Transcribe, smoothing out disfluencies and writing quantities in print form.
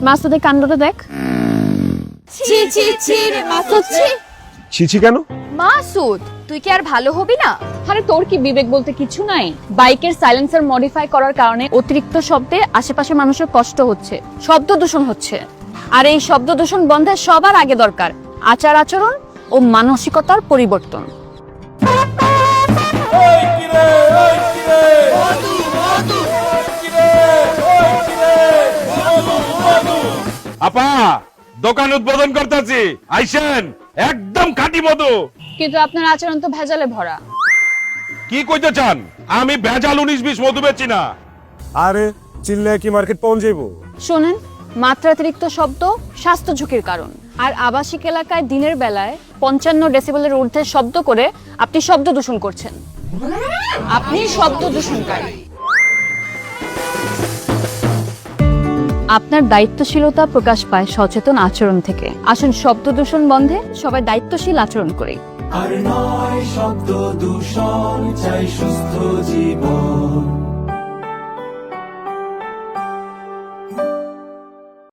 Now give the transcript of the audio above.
মাসুদের কাণ্ডটা দেখ। ছি ছি ছি রে মাসুদ, ছি। ছিছি কেন? মাসুদ, তুই কি আর ভালো হবি না? আরে তোর কি বিবেক বলতে কিছু নাই? বাইকের সাইলেন্সার মডিফাই করার কারণে অতিরিক্ত শব্দে আশেপাশে মানুষের কষ্ট হচ্ছে, শব্দ দূষণ হচ্ছে। আর এই শব্দ দূষণ বন্ধে সবার আগে দরকার আচার আচরণ ও মানসিকতার পরিবর্তন। আপা, দোকান উদ্বোধন করতেছি, আইসেন। একদম খাঁটি মধু। কিন্তু আপনার আচরণ তো ভেজালে ভরা। কি কইতে চান? আমি ভেজাল 19-20 মধু বেচি না। আরে চিল্লে কি মার্কেট পৌঁছ যাইবো? শোনেন, মাত্রাতিরিক্ত শব্দ স্বাস্থ্য ঝুঁকির কারণ। আর আবাসিক এলাকায় দিনের বেলায় 55 ডেসিবেলের ঊর্ধ্বে শব্দ করে আপনি শব্দ দূষণ করছেন। আপনি শব্দ দূষণকারী। আপনার দায়িত্বশীলতা প্রকাশ পায় সচেতন আচরণ থেকে। আসুন শব্দ দূষণ বন্ধে সবাই দায়িত্বশীল আচরণ করি। আর নয় শব্দ দূষণ, চাই সুস্থ জীবন।